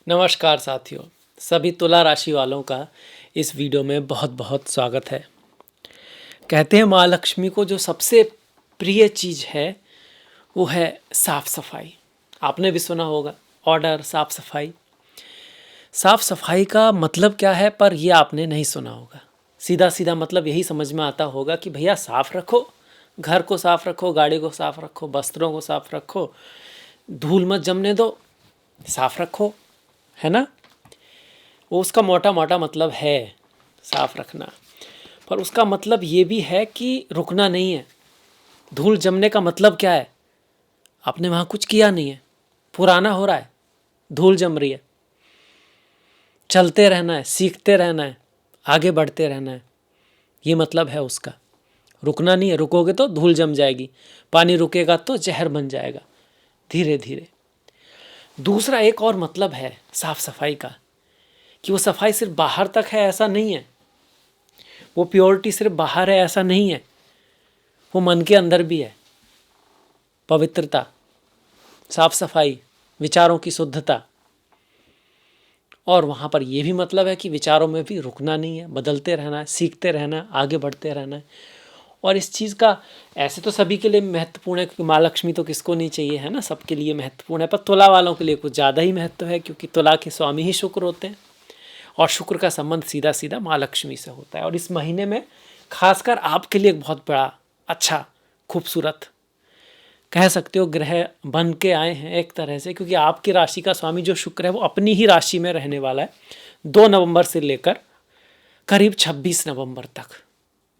नमस्कार साथियों, सभी तुला राशि वालों का इस वीडियो में बहुत बहुत स्वागत है। कहते हैं माँ लक्ष्मी को जो सबसे प्रिय चीज़ है वो है साफ सफाई। आपने भी सुना होगा ऑर्डर साफ सफाई। साफ सफाई का मतलब क्या है पर ये आपने नहीं सुना होगा। सीधा सीधा मतलब यही समझ में आता होगा कि भैया साफ रखो, घर को साफ रखो, गाड़ी को साफ रखो, वस्त्रों को साफ रखो, धूल मत जमने दो, साफ रखो, है ना। वो उसका मोटा मोटा मतलब है साफ रखना, पर उसका मतलब ये भी है कि रुकना नहीं है। धूल जमने का मतलब क्या है? आपने वहाँ कुछ किया नहीं है, पुराना हो रहा है, धूल जम रही है। चलते रहना है, सीखते रहना है, आगे बढ़ते रहना है, ये मतलब है उसका। रुकना नहीं है, रुकोगे तो धूल जम जाएगी, पानी रुकेगा तो जहर बन जाएगा धीरे धीरे। दूसरा एक और मतलब है साफ सफाई का कि वो सफाई सिर्फ बाहर तक है ऐसा नहीं है, वो प्योरिटी सिर्फ बाहर है ऐसा नहीं है, वो मन के अंदर भी है। पवित्रता, साफ सफाई, विचारों की शुद्धता। और वहाँ पर यह भी मतलब है कि विचारों में भी रुकना नहीं है, बदलते रहना है, सीखते रहना है, आगे बढ़ते रहना है। और इस चीज़ का ऐसे तो सभी के लिए महत्वपूर्ण है, क्योंकि माँ लक्ष्मी तो किसको नहीं चाहिए, है ना, सबके लिए महत्वपूर्ण है। पर तुला वालों के लिए कुछ ज़्यादा ही महत्व है, क्योंकि तुला के स्वामी ही शुक्र होते हैं और शुक्र का संबंध सीधा सीधा माँ लक्ष्मी से होता है। और इस महीने में खासकर आपके लिए एक बहुत बड़ा अच्छा खूबसूरत कह सकते हो ग्रह बन के आए हैं एक तरह से, क्योंकि आपकी राशि का स्वामी जो शुक्र है वो अपनी ही राशि में रहने वाला है 2 नवंबर से लेकर करीब 26 नवंबर तक।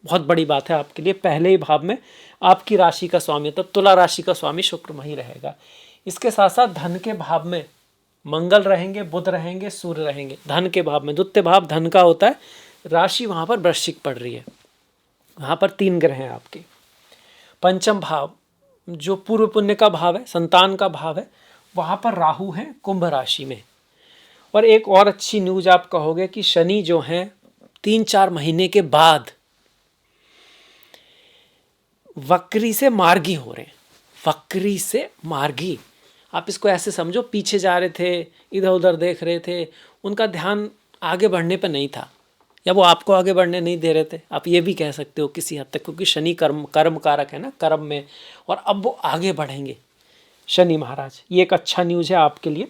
बहुत बड़ी बात है आपके लिए, पहले ही भाव में आपकी राशि का स्वामी, तब तुला राशि का स्वामी शुक्र वहीं रहेगा। इसके साथ साथ धन के भाव में मंगल रहेंगे, बुध रहेंगे, सूर्य रहेंगे। धन के भाव में, द्वितीय भाव धन का होता है, राशि वहाँ पर वृश्चिक पड़ रही है, वहाँ पर 3 ग्रह हैं आपके। पंचम भाव जो पूर्व पुण्य का भाव है, संतान का भाव है, वहाँ पर राहु है कुंभ राशि में। और एक और अच्छी न्यूज आप कहोगे कि शनि जो हैं 3-4 महीने के बाद वक्री से मार्गी हो रहे हैं। वक्री से मार्गी, आप इसको ऐसे समझो, पीछे जा रहे थे, इधर उधर देख रहे थे, उनका ध्यान आगे बढ़ने पर नहीं था, या वो आपको आगे बढ़ने नहीं दे रहे थे, आप ये भी कह सकते हो किसी हद तक, क्योंकि शनि कर्म कारक है ना, कर्म में। और अब वो आगे बढ़ेंगे शनि महाराज, ये एक अच्छा न्यूज़ है आपके लिए।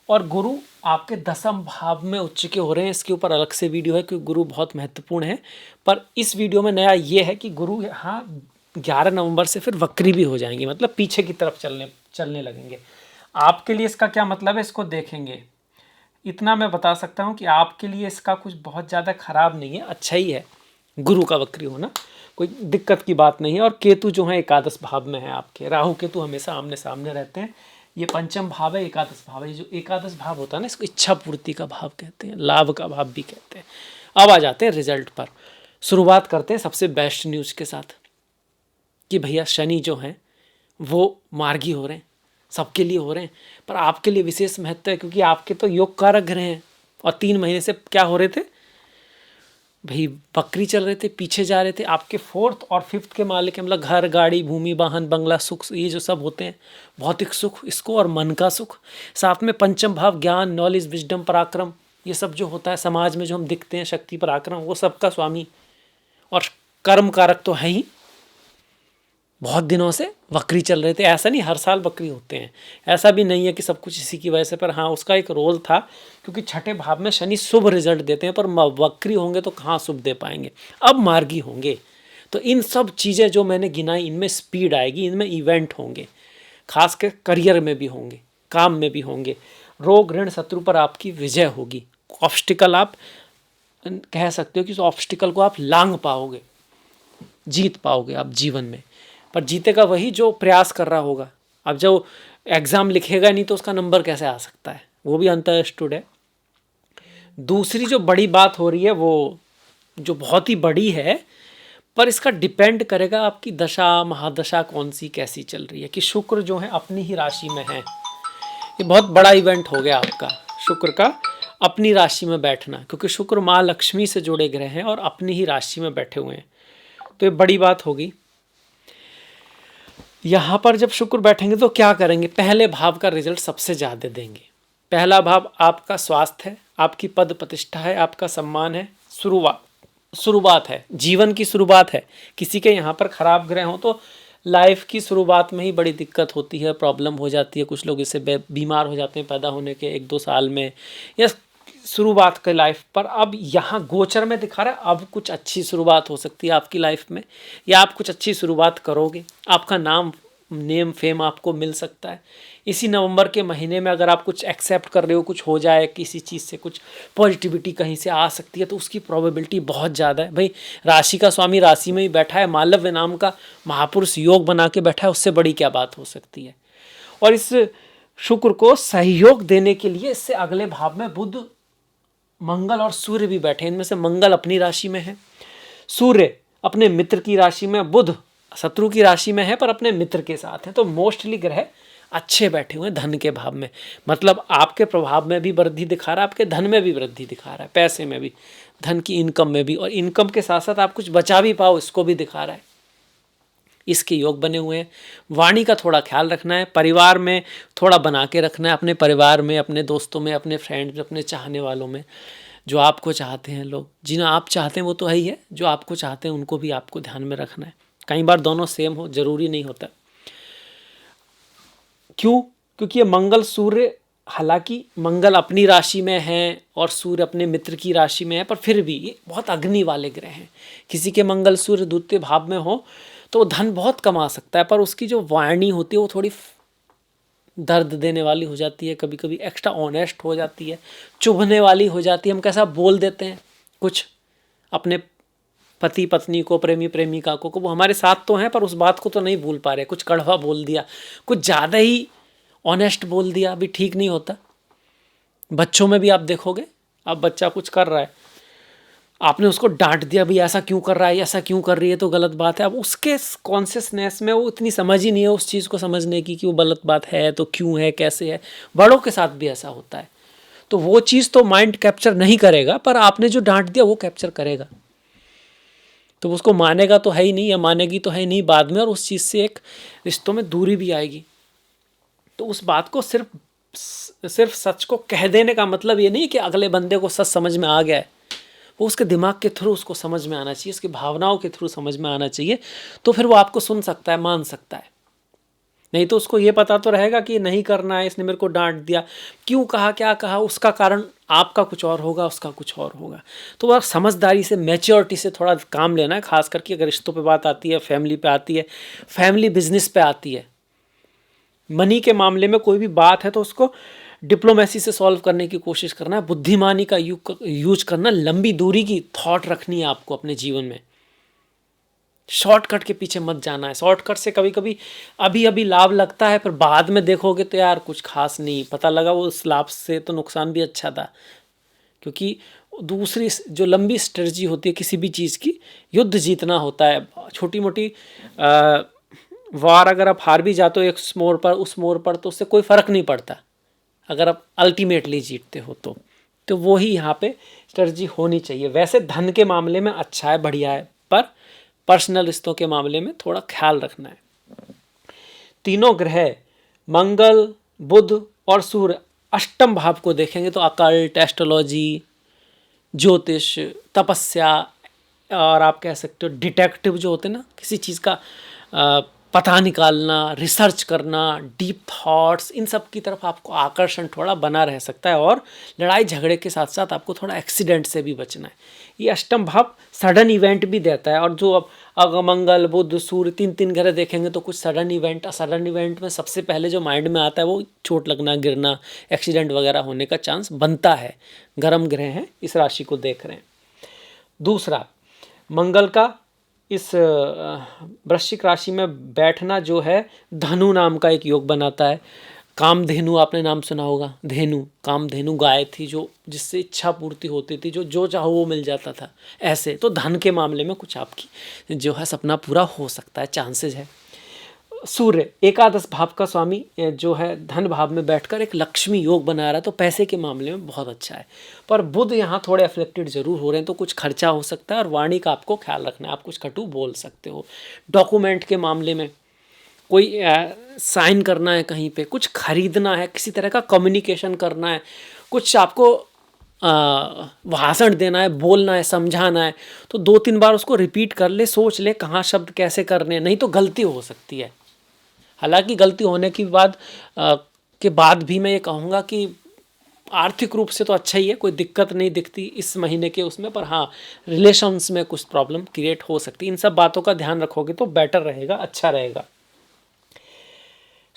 और गुरु आपके 10वें भाव में उच्च के हो रहे हैं, इसके ऊपर अलग से वीडियो है क्योंकि गुरु बहुत महत्वपूर्ण है। पर इस वीडियो में नया ये है कि गुरु यहाँ 11 नवंबर से फिर वक्री भी हो जाएंगे, मतलब पीछे की तरफ चलने लगेंगे। आपके लिए इसका क्या मतलब है, इसको देखेंगे। इतना मैं बता सकता हूँ कि आपके लिए इसका कुछ बहुत ज़्यादा खराब नहीं है, अच्छा ही है गुरु का वक्री होना, कोई दिक्कत की बात नहीं है। और केतु जो है एकादश भाव में है आपके, राहु केतु हमेशा आमने सामने रहते हैं। ये पंचम भाव है, एकादश भाव है। जो एकादश भाव होता है ना, इसको इच्छा पूर्ति का भाव कहते हैं, लाभ का भाव भी कहते हैं। अब आ जाते हैं रिजल्ट पर। शुरुआत करते हैं सबसे बेस्ट न्यूज़ के साथ कि भैया शनि जो हैं वो मार्गी हो रहे हैं, सबके लिए हो रहे हैं, पर आपके लिए विशेष महत्व है, क्योंकि आपके तो योग कारक ग्रह हैं। और 3 महीने से क्या हो रहे थे भाई, बकरी चल रहे थे, पीछे जा रहे थे। आपके 4th और 5th के मालिक, मतलब घर, गाड़ी, भूमि, वाहन, बंगला, सुख, ये जो सब होते हैं, भौतिक सुख, इसको, और मन का सुख। साथ में पंचम भाव ज्ञान, नॉलेज, विजडम, पराक्रम, ये सब जो होता है समाज में जो हम दिखते हैं, शक्ति, पराक्रम, वो सबका स्वामी। और कर्म कारक तो है ही। बहुत दिनों से वक्री चल रहे थे, ऐसा नहीं हर साल वक्री होते हैं, ऐसा भी नहीं है कि सब कुछ इसी की वजह से, पर हाँ उसका एक रोल था, क्योंकि 6ठे भाव में शनि शुभ रिजल्ट देते हैं, पर वक्री होंगे तो कहाँ शुभ दे पाएंगे। अब मार्गी होंगे तो इन सब चीज़ें जो मैंने गिनाई, इनमें स्पीड आएगी, इनमें इवेंट होंगे, खास कर करियर में भी होंगे, काम में भी होंगे। रोग ऋण शत्रु पर आपकी विजय होगी। ऑब्स्टिकल आप कह सकते हो कि उस ऑब्स्टिकल को आप लांघ पाओगे, जीत पाओगे आप जीवन में। पर जीतेगा वही जो प्रयास कर रहा होगा। अब जो एग्ज़ाम लिखेगा नहीं तो उसका नंबर कैसे आ सकता है, वो भी अंडरस्टूड है। दूसरी जो बड़ी बात हो रही है, वो जो बहुत ही बड़ी है, पर इसका डिपेंड करेगा आपकी दशा महादशा कौन सी कैसी चल रही है, कि शुक्र जो है अपनी ही राशि में है। ये बहुत बड़ा इवेंट हो गया आपका, शुक्र का अपनी राशि में बैठना, क्योंकि शुक्र माँ लक्ष्मी से जुड़े ग्रह हैं और अपनी ही राशि में बैठे हुए हैं, तो ये बड़ी बात होगी। यहाँ पर जब शुक्र बैठेंगे तो क्या करेंगे, पहले भाव का रिजल्ट सबसे ज़्यादा देंगे। पहला भाव आपका स्वास्थ्य है, आपकी पद प्रतिष्ठा है, आपका सम्मान है, शुरुआत है, जीवन की शुरुआत है। किसी के यहाँ पर खराब ग्रह हो तो लाइफ की शुरुआत में ही बड़ी दिक्कत होती है, प्रॉब्लम हो जाती है। कुछ लोग इससे बीमार हो जाते हैं पैदा होने के 1-2 साल में, या शुरुआत के लाइफ पर। अब यहाँ गोचर में दिखा रहा है अब कुछ अच्छी शुरुआत हो सकती है आपकी लाइफ में, या आप कुछ अच्छी शुरुआत करोगे, आपका नेम फेम आपको मिल सकता है। इसी नवंबर के महीने में अगर आप कुछ एक्सेप्ट कर रहे हो, कुछ हो जाए, किसी चीज़ से कुछ पॉजिटिविटी कहीं से आ सकती है, तो उसकी प्रोबेबिलिटी बहुत ज़्यादा है। भाई राशि का स्वामी राशि में ही बैठा है, मालव्य नाम का महापुरुष योग बना के बैठा है, उससे बड़ी क्या बात हो सकती है। और इस शुक्र को सहयोग देने के लिए इससे अगले भाव में बुध, मंगल और सूर्य भी बैठे। इनमें से मंगल अपनी राशि में है, सूर्य अपने मित्र की राशि में, बुध शत्रु की राशि में है पर अपने मित्र के साथ है। तो मोस्टली ग्रह अच्छे बैठे हुए हैं धन के भाव में, मतलब आपके प्रभाव में भी वृद्धि दिखा रहा है, आपके धन में भी वृद्धि दिखा रहा है, पैसे में भी, धन की इनकम में भी, और इनकम के साथ साथ आप कुछ बचा भी पाओ इसको भी दिखा रहा है। इसके योग बने हुए हैं। वाणी का थोड़ा ख्याल रखना है, परिवार में थोड़ा बना के रखना है, अपने परिवार में, अपने दोस्तों में, अपने फ्रेंड्स में, अपने चाहने वालों में, जो आपको चाहते हैं लोग, जिन्हें आप चाहते हैं वो तो है ही है, जो आपको चाहते हैं उनको भी आपको ध्यान में रखना है। कई बार दोनों सेम हो, जरूरी नहीं होता। क्यों? क्योंकि ये मंगल सूर्य, हालांकि मंगल अपनी राशि में है और सूर्य अपने मित्र की राशि में है, पर फिर भी ये बहुत अग्नि वाले ग्रह हैं। किसी के मंगल सूर्य द्वितीय भाव में हो तो वो धन बहुत कमा सकता है, पर उसकी जो वाणी होती है वो थोड़ी दर्द देने वाली हो जाती है, कभी कभी एक्स्ट्रा ऑनेस्ट हो जाती है, चुभने वाली हो जाती है। हम कैसा बोल देते हैं कुछ अपने पति पत्नी को, प्रेमी प्रेमिका को, वो हमारे साथ तो हैं पर उस बात को तो नहीं भूल पा रहे, कुछ कड़वा बोल दिया, कुछ ज़्यादा ही ऑनेस्ट बोल दिया, अभी ठीक नहीं होता। बच्चों में भी आप देखोगे, अब बच्चा कुछ कर रहा है, आपने उसको डांट दिया, भाई ऐसा क्यों कर रहा है, ऐसा क्यों कर रही है, तो गलत बात है। अब उसके कॉन्शियसनेस में वो इतनी समझ ही नहीं है उस चीज़ को समझने की कि वो गलत बात है तो क्यों है, कैसे है। बड़ों के साथ भी ऐसा होता है, तो वो चीज़ तो माइंड कैप्चर नहीं करेगा, पर आपने जो डांट दिया वो कैप्चर करेगा, तो उसको मानेगा तो है ही नहीं, या मानेगी तो है ही नहीं बाद में, और उस चीज़ से एक रिश्तों में दूरी भी आएगी। तो उस बात को सिर्फ सच को कह देने का मतलब ये नहीं कि अगले बंदे को सच समझ में आ गया है, वो उसके दिमाग के थ्रू उसको समझ में आना चाहिए, उसकी भावनाओं के थ्रू समझ में आना चाहिए, तो फिर वो आपको सुन सकता है, मान सकता है। नहीं तो उसको ये पता तो रहेगा कि नहीं करना है, इसने मेरे को डांट दिया, क्यों कहा, क्या कहा, उसका कारण आपका कुछ और होगा, उसका कुछ और होगा। तो वह समझदारी से, मैच्योरिटी से थोड़ा काम लेना है, खास करके अगर रिश्तों पे बात आती है, फैमिली पे आती है, फैमिली बिजनेस पे आती है, मनी के मामले में कोई भी बात है तो उसको डिप्लोमेसी से सॉल्व करने की कोशिश करना है, बुद्धिमानी का यूज करना, लंबी दूरी की थॉट रखनी है आपको अपने जीवन में, शॉर्टकट के पीछे मत जाना है। शॉर्टकट से कभी कभी अभी अभी लाभ लगता है, पर बाद में देखोगे तो यार कुछ खास नहीं, पता लगा वो उस लाभ से तो नुकसान भी अच्छा था। क्योंकि दूसरी जो लंबी स्ट्रेटजी होती है किसी भी चीज़ की, युद्ध जीतना होता है। छोटी मोटी वार अगर आप हार भी जाते हो एक मोड़ पर, उस मोड़ पर, तो उससे कोई फ़र्क नहीं पड़ता अगर आप अल्टीमेटली जीतते हो तो वो ही यहाँ पे स्ट्रेटजी होनी चाहिए। वैसे धन के मामले में अच्छा है, बढ़िया है, पर पर्सनल रिश्तों के मामले में थोड़ा ख्याल रखना है। तीनों ग्रह मंगल, बुध और सूर्य अष्टम भाव को देखेंगे तो अकल्ट, एस्ट्रोलॉजी, ज्योतिष, तपस्या, और आप कह सकते हो डिटेक्टिव जो होते हैं ना, किसी चीज़ का पता निकालना, रिसर्च करना, डीप थॉट्स, इन सब की तरफ आपको आकर्षण थोड़ा बना रह सकता है। और लड़ाई झगड़े के साथ साथ आपको थोड़ा एक्सीडेंट से भी बचना है। ये अष्टम भाव सडन इवेंट भी देता है, और जो अब अगर मंगल, बुध, सूर्य 3-3 ग्रह देखेंगे तो कुछ सडन इवेंट में सबसे पहले जो माइंड में आता है वो चोट लगना, गिरना, एक्सीडेंट वगैरह होने का चांस बनता है। गर्म ग्रह हैं, इस राशि को देख रहे हैं। दूसरा, मंगल का इस वृश्चिक राशि में बैठना जो है धनु नाम का एक योग बनाता है। कामधेनु आपने नाम सुना होगा, धेनु, कामधेनु गाय थी जो, जिससे इच्छा पूर्ति होती थी, जो चाहो वो मिल जाता था। ऐसे तो धन के मामले में कुछ आपकी जो है सपना पूरा हो सकता है, चांसेस है। सूर्य एकादश भाव का स्वामी जो है धन भाव में बैठकर एक लक्ष्मी योग बना रहा है, तो पैसे के मामले में बहुत अच्छा है। पर बुध यहाँ थोड़े अफेक्टेड जरूर हो रहे हैं, तो कुछ खर्चा हो सकता है, और वाणी का आपको ख्याल रखना है, आप कुछ कटु बोल सकते हो। डॉक्यूमेंट के मामले में कोई साइन करना है कहीं पे, कुछ खरीदना है, किसी तरह का कम्युनिकेशन करना है, कुछ आपको भाषण देना है, बोलना है, समझाना है, तो 2-3 बार उसको रिपीट कर ले, सोच ले कहाँ शब्द कैसे करने हैं, नहीं तो गलती हो सकती है। हालांकि गलती होने के बाद भी मैं ये कहूँगा कि आर्थिक रूप से तो अच्छा ही है, कोई दिक्कत नहीं दिखती इस महीने के उसमें, पर हाँ रिलेशंस में कुछ प्रॉब्लम क्रिएट हो सकती है। इन सब बातों का ध्यान रखोगे तो बेटर रहेगा, अच्छा रहेगा।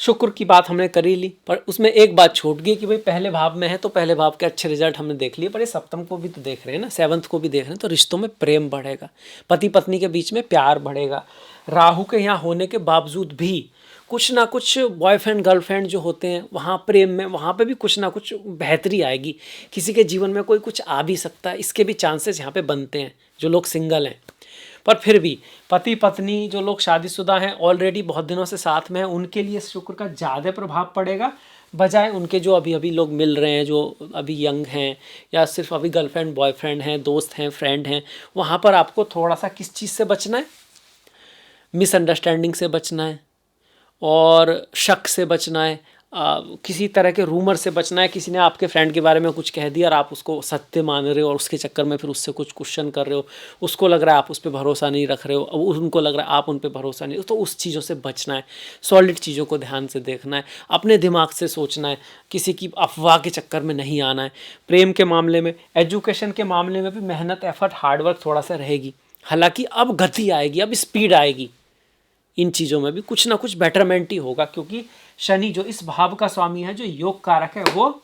शुक्र की बात हमने कर ही ली, पर उसमें एक बात छूट गई कि भाई पहले भाव में है तो पहले भाव के अच्छे रिजल्ट हमने देख लिए, पर ये सप्तम को भी तो देख रहे हैं ना, 7th को भी देख रहे हैं, तो रिश्तों में प्रेम बढ़ेगा, पति पत्नी के बीच में प्यार बढ़ेगा। राहु के यहाँ होने के बावजूद भी कुछ ना कुछ बॉयफ्रेंड गर्लफ्रेंड जो होते हैं वहाँ प्रेम में, वहाँ पे भी कुछ ना कुछ बेहतरी आएगी। किसी के जीवन में कोई कुछ आ भी सकता है, इसके भी चांसेस यहाँ पे बनते हैं जो लोग सिंगल हैं। पर फिर भी पति पत्नी जो लोग शादीशुदा हैं, ऑलरेडी बहुत दिनों से साथ में हैं, उनके लिए शुक्र का ज़्यादा प्रभाव पड़ेगा, बजाय उनके जो अभी अभी लोग मिल रहे हैं, जो अभी यंग हैं या सिर्फ अभी गर्लफ्रेंड बॉयफ्रेंड हैं, दोस्त हैं, फ्रेंड हैं। वहाँ पर आपको थोड़ा सा किस चीज़ से बचना है? मिसअंडरस्टैंडिंग से बचना है, और शक से बचना है, किसी तरह के रूमर से बचना है। किसी ने आपके फ्रेंड के बारे में कुछ कह दिया और आप उसको सत्य मान रहे हो और उसके चक्कर में फिर उससे कुछ क्वेश्चन कर रहे हो, उसको लग रहा है आप उस पर भरोसा नहीं रख रहे हो, अब उनको लग रहा है आप उन पर भरोसा नहीं, तो उस चीज़ों से बचना है। सॉलिड चीज़ों को ध्यान से देखना है, अपने दिमाग से सोचना है, किसी की अफवाह के चक्कर में नहीं आना है। प्रेम के मामले में, एजुकेशन के मामले में भी मेहनत, एफर्ट, हार्डवर्क थोड़ा सा रहेगी। हालांकि अब गति आएगी, अब स्पीड आएगी, इन चीज़ों में भी कुछ ना कुछ बेटरमेंट ही होगा, क्योंकि शनि जो इस भाव का स्वामी है, जो योग कारक है, वो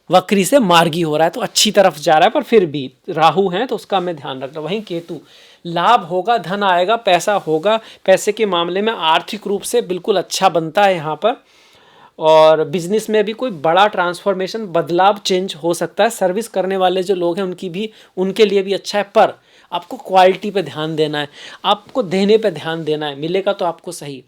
वक्री से मार्गी हो रहा है, तो अच्छी तरफ जा रहा है। पर फिर भी राहु है तो उसका मैं ध्यान रखना। वहीं केतु, लाभ होगा, धन आएगा, पैसा होगा, पैसे के मामले में आर्थिक रूप से बिल्कुल अच्छा बनता है यहाँ पर। और बिजनेस में भी कोई बड़ा ट्रांसफॉर्मेशन, बदलाव, चेंज हो सकता है। सर्विस करने वाले जो लोग हैं उनके लिए भी अच्छा है, पर आपको क्वालिटी पे ध्यान देना है, आपको देने पे ध्यान देना है। मिलेगा तो आपको सही,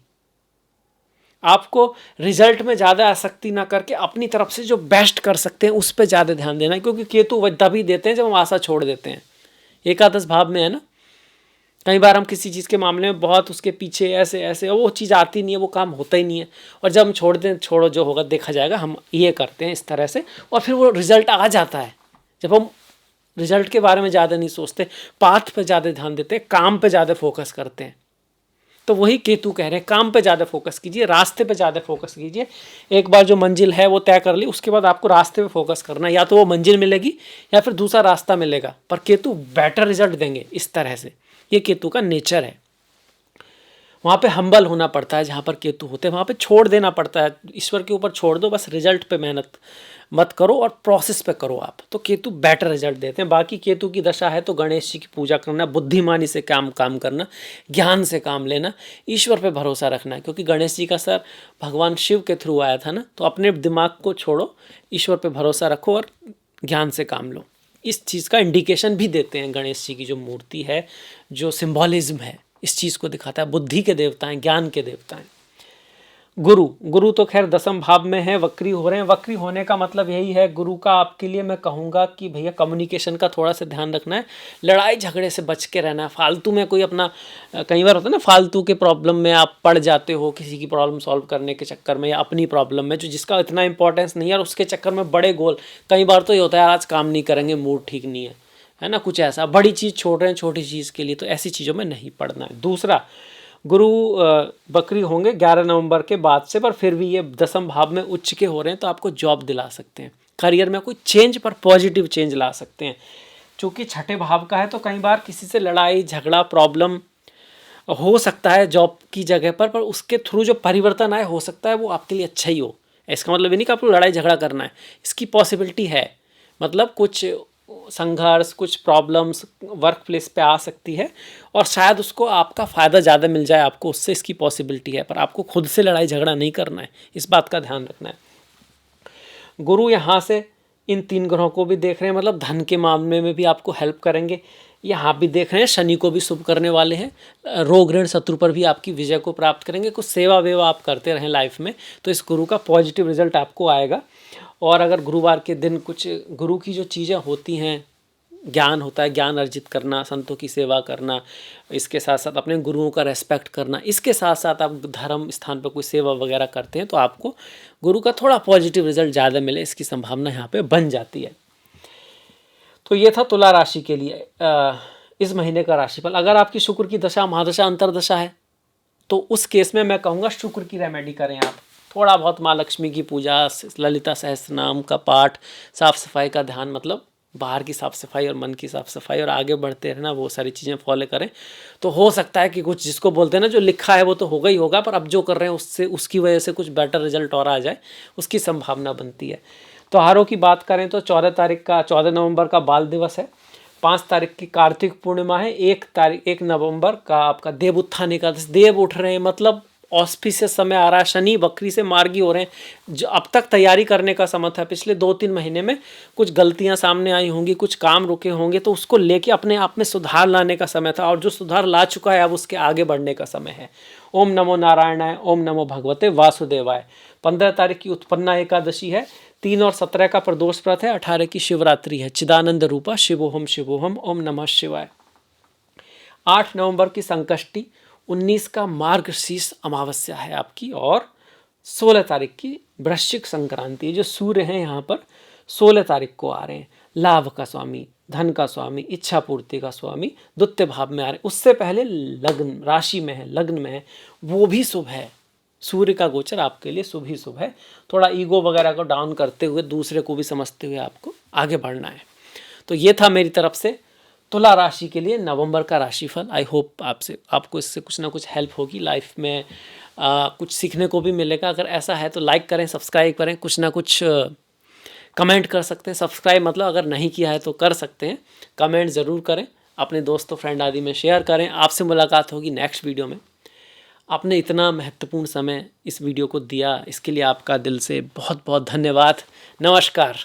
आपको रिजल्ट में ज़्यादा आसक्ति ना करके अपनी तरफ से जो बेस्ट कर सकते हैं उस पर ज़्यादा ध्यान देना है, क्योंकि केतु वह तभी देते हैं जब हम आशा छोड़ देते हैं। एकादश भाव में है ना, कई बार हम किसी चीज़ के मामले में बहुत उसके पीछे ऐसे ऐसे, वो चीज़ आती नहीं है, वो काम होता ही नहीं है, और जब हम छोड़ दें, छोड़ो जो होगा देखा जाएगा, हम ये करते हैं इस तरह से, और फिर वो रिजल्ट आ जाता है। जब हम रिजल्ट के बारे में ज़्यादा नहीं सोचते, पाथ पे ज़्यादा ध्यान देते हैं, काम पे ज़्यादा फोकस करते हैं, तो वही केतु कह रहे हैं काम पे ज़्यादा फोकस कीजिए, रास्ते पे ज़्यादा फोकस कीजिए। एक बार जो मंजिल है वो तय कर ली, उसके बाद आपको रास्ते पे फोकस करना है, या तो वो मंजिल मिलेगी या फिर दूसरा रास्ता मिलेगा, पर केतु बेटर रिजल्ट देंगे इस तरह से। ये केतु का नेचर है। वहाँ पे हम्बल होना पड़ता है, जहाँ पर केतु होते हैं वहाँ पे छोड़ देना पड़ता है, ईश्वर के ऊपर छोड़ दो, बस रिजल्ट पे मेहनत मत करो और प्रोसेस पे करो आप, तो केतु बेटर रिजल्ट देते हैं। बाकी केतु की दशा है तो गणेश जी की पूजा करना, बुद्धिमानी से काम करना, ज्ञान से काम लेना, ईश्वर पे भरोसा रखना है, क्योंकि गणेश जी का सर भगवान शिव के थ्रू आया था ना, तो अपने दिमाग को छोड़ो, ईश्वर पे भरोसा रखो और ज्ञान से काम लो। इस चीज़ का इंडिकेशन भी देते हैं गणेश जी की जो मूर्ति है, जो सिम्बॉलिज्म है, इस चीज़ को दिखाता है। बुद्धि के देवता हैं, ज्ञान के देवता हैं। गुरु तो खैर 10वें भाव में है, वक्री हो रहे हैं। वक्री होने का मतलब यही है, गुरु का आपके लिए मैं कहूँगा कि भैया कम्युनिकेशन का थोड़ा सा ध्यान रखना है, लड़ाई झगड़े से बच के रहना है। फालतू में कोई अपना, कई बार होता है ना, फालतू के प्रॉब्लम में आप पड़ जाते हो, किसी की प्रॉब्लम सॉल्व करने के चक्कर में, या अपनी प्रॉब्लम में जो जिसका इतना इंपॉर्टेंस नहीं है, और उसके चक्कर में बड़े गोल। कई बार तो ये होता है आज काम नहीं करेंगे, मूड ठीक नहीं है ना, कुछ ऐसा बड़ी चीज़ छोड़ रहे हैं छोटी चीज़ के लिए, तो ऐसी चीज़ों में नहीं पड़ना है। दूसरा, गुरु बकरी होंगे 11 नवंबर के बाद से, पर फिर भी ये 10वें भाव में उच्च के हो रहे हैं, तो आपको जॉब दिला सकते हैं, करियर में कोई चेंज, पर पॉजिटिव चेंज ला सकते हैं। चूँकि 6ठे भाव का है तो कई बार किसी से लड़ाई झगड़ा प्रॉब्लम हो सकता है जॉब की जगह पर उसके थ्रू जो परिवर्तन आए, हो सकता है वो आपके लिए अच्छा ही हो। इसका मतलब ये नहीं कि आपको लड़ाई झगड़ा करना है, इसकी पॉसिबिलिटी है, मतलब कुछ संघर्ष, कुछ प्रॉब्लम्स वर्क प्लेस पे आ सकती है, और शायद उसको आपका फ़ायदा ज़्यादा मिल जाए आपको उससे, इसकी पॉसिबिलिटी है, पर आपको खुद से लड़ाई झगड़ा नहीं करना है, इस बात का ध्यान रखना है। गुरु यहाँ से इन 3 ग्रहों को भी देख रहे हैं, मतलब धन के मामले में भी आपको हेल्प करेंगे। यहाँ भी देख रहे हैं शनि को भी शुभ करने वाले हैं, रोग ऋण शत्रु पर भी आपकी विजय को प्राप्त करेंगे। कुछ सेवा वेवा आप करते रहें लाइफ में, तो इस गुरु का पॉजिटिव रिजल्ट आपको आएगा। और अगर गुरुवार के दिन कुछ गुरु की जो चीज़ें होती हैं, ज्ञान होता है, ज्ञान अर्जित करना, संतों की सेवा करना, इसके साथ साथ अपने गुरुओं का रेस्पेक्ट करना, इसके साथ साथ आप धर्म स्थान पर कोई सेवा वगैरह करते हैं तो आपको गुरु का थोड़ा पॉजिटिव रिजल्ट ज़्यादा मिले, इसकी संभावना यहाँ पे बन जाती है। तो ये था तुला राशि के लिए इस महीने का राशिफल। अगर आपकी शुक्र की दशा, महादशा, अंतरदशा है तो उस केस में मैं कहूँगा शुक्र की रेमेडी करें आप। थोड़ा बहुत माँ लक्ष्मी की पूजा, ललिता सहस्त्रनाम का पाठ, साफ़ सफाई का ध्यान, मतलब बाहर की साफ़ सफाई और मन की साफ़ सफाई, और आगे बढ़ते रहना, वो सारी चीज़ें फॉलो करें तो हो सकता है कि कुछ, जिसको बोलते हैं ना, जो लिखा है वो तो होगा ही होगा, पर अब जो कर रहे हैं उससे, उसकी वजह से कुछ बेटर रिजल्ट और आ जाए, उसकी संभावना बनती है। त्योहारों की बात करें तो 14 नवंबर का बाल दिवस है, 5 तारीख की कार्तिक पूर्णिमा है, 1 नवंबर का आपका देव उत्थान एकादश, देव उठ रहे हैं, मतलब ऑस्पिशियस समय आ रहा है, शनि वक्री से मार्गी हो रहे हैं। जो अब तक तैयारी करने का समय था, पिछले 2-3 महीने में कुछ गलतियां सामने आई होंगी, कुछ काम रुके होंगे, तो उसको लेके अपने आप में सुधार लाने का समय था, और जो सुधार ला चुका है अब उसके आगे बढ़ने का समय है। ओम नमो नारायणाय, ओम नमो भगवते वासुदेवाय। 15 तारीख की उत्पन्ना एकादशी है, 3 और 17 का प्रदोष व्रत है, 18 की शिवरात्रि है। चिदानंद रूपा शिवोहम शिवोहम, ओम नमः शिवाय। 8 नवंबर की संकष्टी, 19 का मार्गशीर्ष अमावस्या है आपकी, और 16 तारीख की वृश्चिक संक्रांति। जो सूर्य हैं यहाँ पर 16 तारीख को आ रहे हैं, लाभ का स्वामी, धन का स्वामी, इच्छा पूर्ति का स्वामी द्वितीय भाव में आ रहे हैं। उससे पहले लग्न राशि में है, लग्न में है, वो भी शुभ है। सूर्य का गोचर आपके लिए शुभ ही शुभ है। थोड़ा ईगो वगैरह को डाउन करते हुए, दूसरे को भी समझते हुए आपको आगे बढ़ना है। तो ये था मेरी तरफ से तुला राशि के लिए नवंबर का राशिफल। आई होप आपको इससे कुछ ना कुछ हेल्प होगी लाइफ में, कुछ सीखने को भी मिलेगा। अगर ऐसा है तो लाइक करें, सब्सक्राइब करें, कुछ ना कुछ कमेंट कर सकते हैं। सब्सक्राइब मतलब अगर नहीं किया है तो कर सकते हैं, कमेंट ज़रूर करें, अपने दोस्तों फ्रेंड आदि में शेयर करें। आपसे मुलाकात होगी नेक्स्ट वीडियो में। आपने इतना महत्वपूर्ण समय इस वीडियो को दिया, इसके लिए आपका दिल से बहुत बहुत धन्यवाद। नमस्कार।